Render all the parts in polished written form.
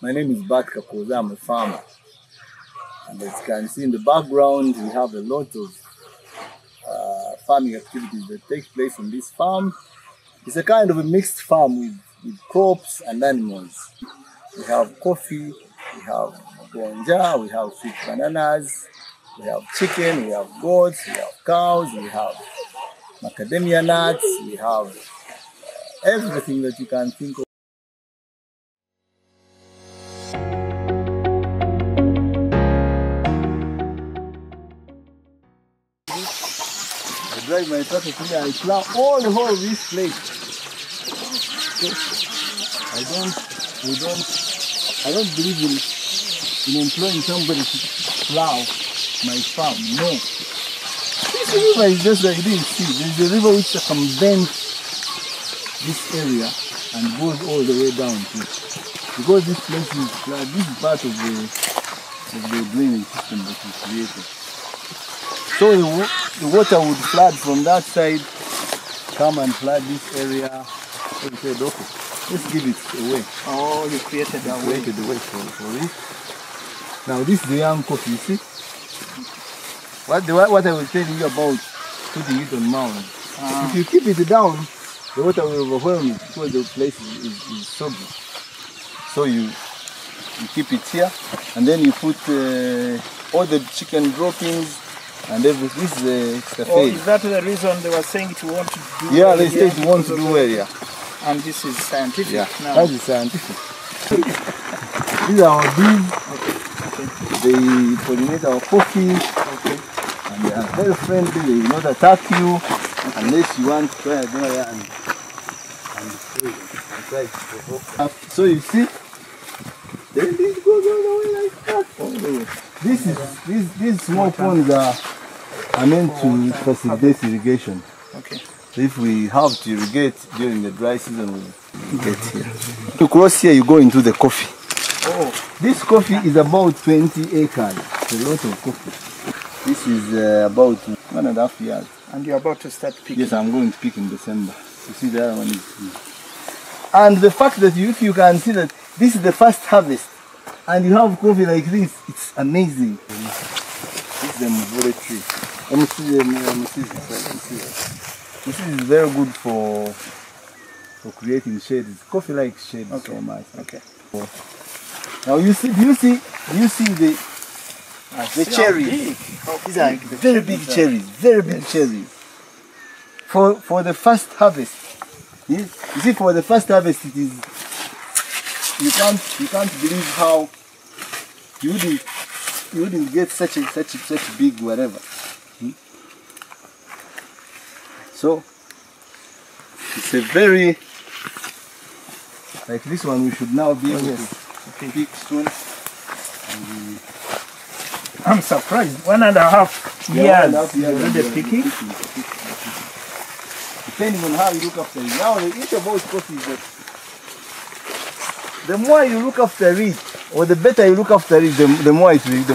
My name is Bart Kakooza. I'm a farmer. And as you can see in the background, we have a lot of farming activities that take place on this farm. It's a kind of a mixed farm with crops and animals. We have coffee, we have gonja, we have sweet bananas, we have chicken, we have goats, we have cows, we have macadamia nuts, we have everything that you can think of. I drive my tractor here, I plow all the whole of this place. I don't believe in employing somebody to plow my farm. No. This river is just like this. See, there's a river which circumvents this area and goes all the way down to it. Because this place is flat, this is part of the drainage system that is created. So the water would flood from that side, come and flood this area. So we said, okay, let's give it away. Oh, you created that way. Created the way for it. Now this is the young coffee, you see? What I was telling you about putting it on mound. If you keep it down, the water will overwhelm it because the place is so big. So you keep it here, and then you put all the chicken droppings and everything. This is the Oh, is that the reason they were saying it want to do? Yeah, they said it want to do well, yeah. And this is scientific. Yeah, now. that is scientific. These are our bees. Okay. They pollinate our coffee. Okay. And they are very friendly. They will not attack you unless you want to try there and try to provoke. So you see, then this goes all the way like that. All the way. These small ponds are meant to facilitate irrigation. Okay. So if we have to irrigate during the dry season, we'll get here. To cross here, you go into the coffee. Oh. This coffee is about 20 acres. It's a lot of coffee. This is about 1.5 years. And you're about to start picking? Yes, I'm going to pick in December. You see the other one is here. And the fact that if you can see that this is the first harvest and you have coffee like this, it's amazing. This is the mvule tree. This is very good for creating shade. It's coffee like shade so much. Okay. Now you see, do you see the cherries? These are very big cherries, very big cherries. For the first harvest, you see, for the first harvest, it is you can't believe how you wouldn't get such big whatever. So it's a very, like this one we should now be able to pick soon. I'm surprised. 1.5 years already picking. Depending on how you look after it. Now the issue about coffee is that the more you look after it, or the better you look after it, the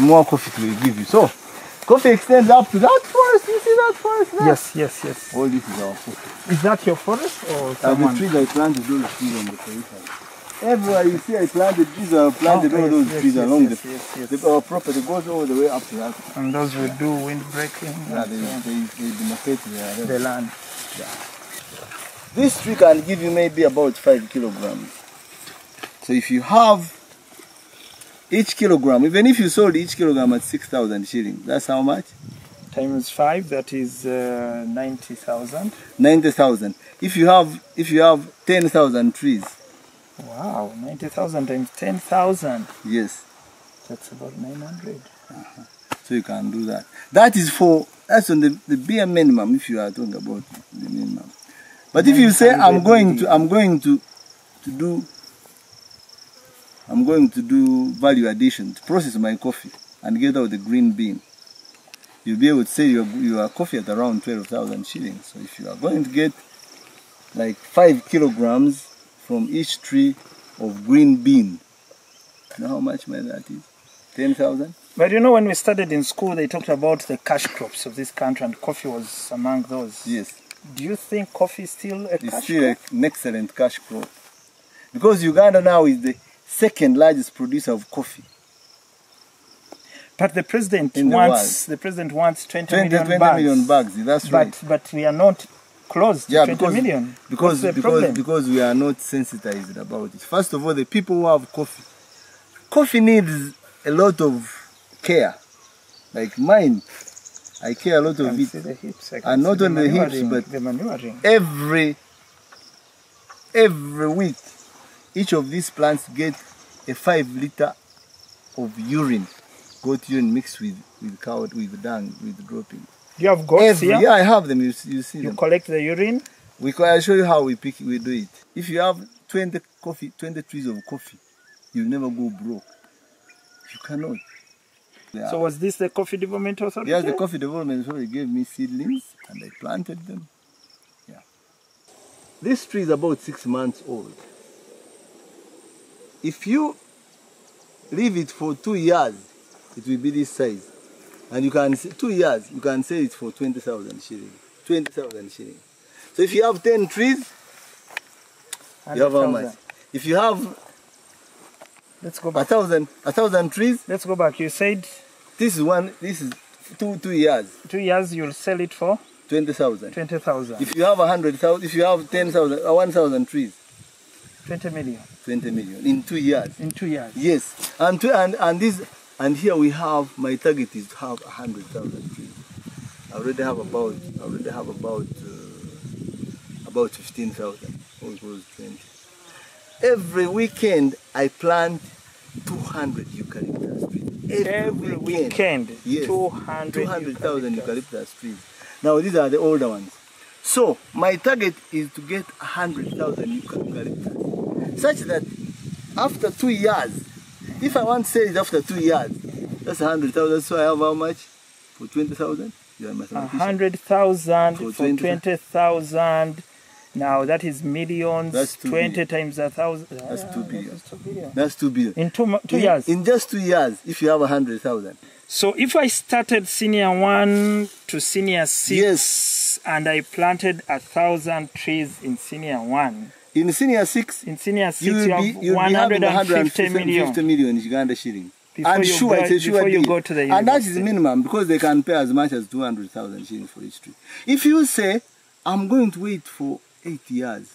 more coffee it will give you. So coffee extends up to that forest. You see that forest there? Yes. All this is our coffee. Is that your forest or someone? The trees I planted, those trees on the periphery. Everywhere you see I planted trees, I planted all those trees along our property goes all the way up to that. And those will do windbreaking? Yeah, they demarcate the land. Yeah. This tree can give you maybe about 5 kilograms. So if you have each kilogram, even if you sold each kilogram at 6,000 shillings, that's how much? Times 5, that is 90,000. 90,000. If you have 10,000 trees. Wow, 90,000 times 10,000. Yes. That's about 900. So you can do that. That's on the bare minimum if you are talking about the minimum. But if you say I'm going to do value addition to process my coffee and get out the green bean, you'll be able to say your coffee at around 12,000 shillings. So if you are going to get like 5 kilograms from each tree of green bean, you know how much money that is? 10,000? But you know, when we studied in school, they talked about the cash crops of this country, and coffee was among those. Yes. Do you think coffee is still a cash crop? It's still an excellent cash crop. Because Uganda now is second largest producer of coffee But the president in the wants world. 20 million bags. million bags. That's right. But we are not close to 20 million. What's the problem? Because we are not sensitized about it. First of all, the people who have coffee needs a lot of care. Like mine, I care a lot of it. The hips, And not only the hips, but the manuring. every week, each of these plants get a 5 liter of urine, goat urine mixed with cow, with dung, with dropping. Do you have goats here? Yeah, I have them. You see them. You collect the urine? I'll show you how we do it. If you have 20 trees of coffee, you'll never go broke. You cannot. Yeah. So was this the Coffee Development Authority? Yes, the Coffee Development Authority gave me seedlings and I planted them. Yeah. This tree is about 6 months old. If you leave it for 2 years, it will be this size. And you can say 2 years, you can sell it for 20,000 shillings. 20,000 shillings. So if you have 10 trees, you have how much? If you have Let's go back. 1,000 trees. Let's go back. You said This is 2 years. 2 years you'll sell it for 20,000. 20,000. If you have 100,000, if you have 10,000, 1,000 trees, 20 million. 20 million in 2 years. In 2 years. Yes, and here we have, my target is to have 100,000 trees. I already have about 15,000. It was 20. Every weekend I plant 200 eucalyptus trees. Every weekend, yes, 200,000 eucalyptus trees. Now these are the older ones. So my target is to get 100,000 eucalyptus, such that after 2 years, if I want to sell it after 2 years, that's 100,000. So I have how much for 20,000? You are a mathematician. 100,000 for 20,000. Now that is millions. That's 2 20 billion. times 1,000. That's 2 billion. That's 2 billion. That's 2 billion. In two years. In just 2 years, if you have 100,000. So if I started senior 1 to senior 6, Yes. and I planted 1,000 trees in senior 1. In senior 6, In senior 6 you'll you have be having 150 million. 150 million Uganda shillings. Before And you sure, go- it's a sure before you deal. go to the And that is university. minimum, because they can pay as much as 200,000 shillings for each tree. If you say, I'm going to wait for 8 years,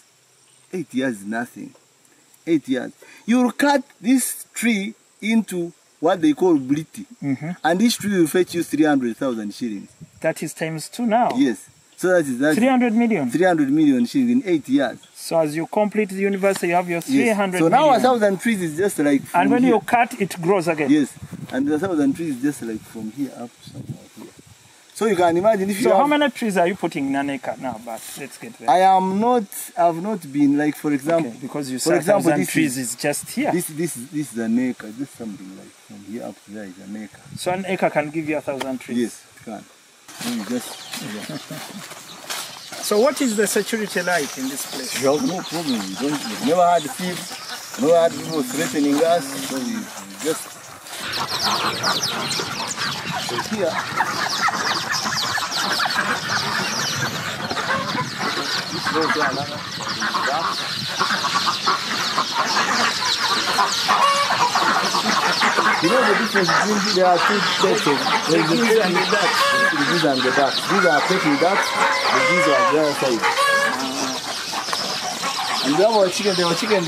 8 years is nothing. 8 years. You will cut this tree into what they call bliti. And each tree will fetch you 300,000 shillings. That is times 2 now. Yes. So that is 300 million. 300 million shillings in 8 years. So as you complete the university, you have your 300 Yes. So now million. 1,000 trees is just like from And when here. you cut, it grows again. Yes. And 1,000 trees is just like from here up to somewhere here. So you can imagine if you So have, how many trees are you putting in an acre now? But let's get there. I've not been, like, for example, Okay, because you for said example, 1,000 this trees is just here. This is an acre. Just something like from here up to there is an acre. So an acre can give you 1,000 trees. Yes, it can. Then you just, So what is the security like in this place? you have no problem. We've never had thieves, never had people threatening us. So we just, so here, this goes there, another, you know the difference between, there are 2 sets of, there is the geese and the ducks. The geese and the ducks. These are petting ducks, the geese are the other side. And we have our chicken,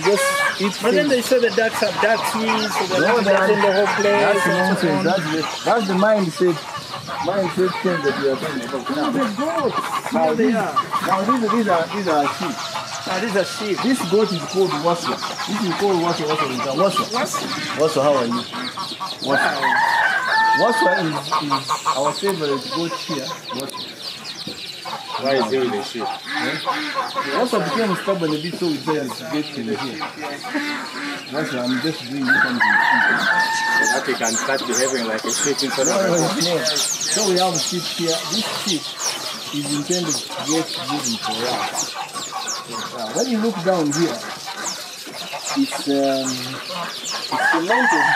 just eat But then things. they say the ducks are dirty, so they're No, not getting the whole place. that's and so on. nonsense. That's the mindset thing that we are talking about now. The goats. Now Here they these, are. these are sheep. These are sheep. This goat is called Waswa. This is called Waswa. Waswa, how are you? Waswa is our favorite goat here. Why is he with the sheep? Waswa became stubborn a bit, so we decided to get him here. Waswa, I'm just doing something. So that he can start behaving like a sheep instead of a goat. No. So we have sheep here. This sheep is intended to get using for us. When you look down here, it's cemented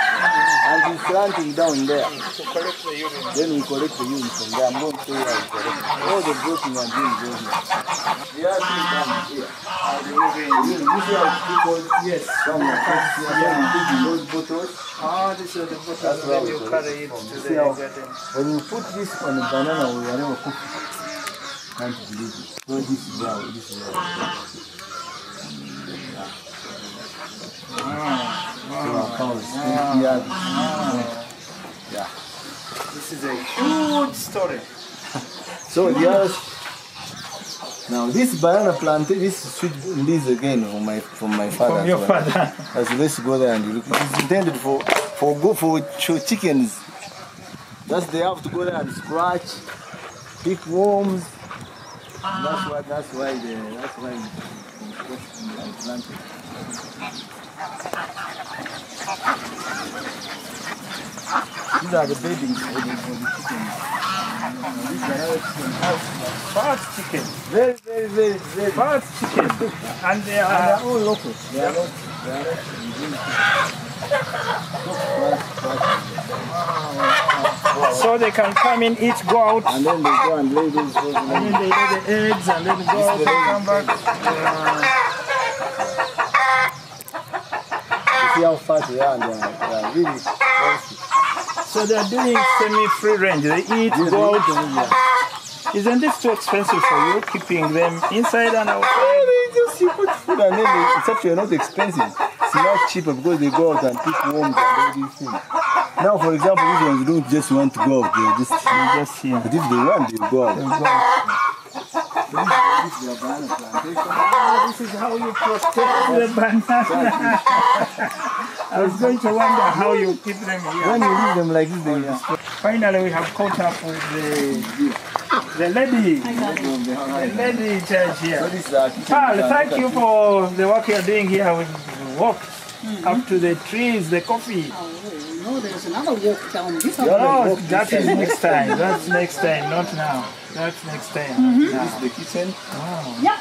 and it's slanting down there. To collect the urine. Then we collect the urine from there. I'm going to show you how we collect it. All the broken are doing goes here. The other thing down here. The urine. You see how people Yes. come like this. Yeah. You put in those bottles. Oh, this is the bottle. That's Then how you we carry it collect to it. the See how garden. when we put this on the banana or whatever cook it. Can't believe it. So this is how this is how. Yeah. This is a huge story. So the other, now this banana plant, this sweet leaves again from my father. From your father. So let's go there and look. It's intended for chickens. They have to go there and scratch, pick worms. That's why I planted. These are the beddings for the chickens. These are another chicken house. Fat chicken. Very Fat chicken. And they they're are all local. They are not. so they can come in, eat, go out. And then they go and lay those eggs. And then they lay the eggs and then go out and come back. You see how fat they are, and they are really healthy. So they are doing semi-free range. They eat, go out. Isn't this too expensive for you, keeping them inside and outside? You put food and then it's actually not expensive. It's not cheaper because they go out and pick worms and all these things. Now, for example, these ones don't just want to go out. They just here. But if they want, they go out. This is their banana plantation. This is how you protect the banana. I was going to wonder how you keep them here. When you leave them like this, they will destroy. Finally, we have caught up with the lady. The lady in charge here. So this is our kitchen. Carl, thank you for the work you're doing here. We've walked up to the trees, the coffee. No, there's another walk down this way. No, that is next time. That's next time, not now. That's next time. This is the kitchen. Wow. Yeah.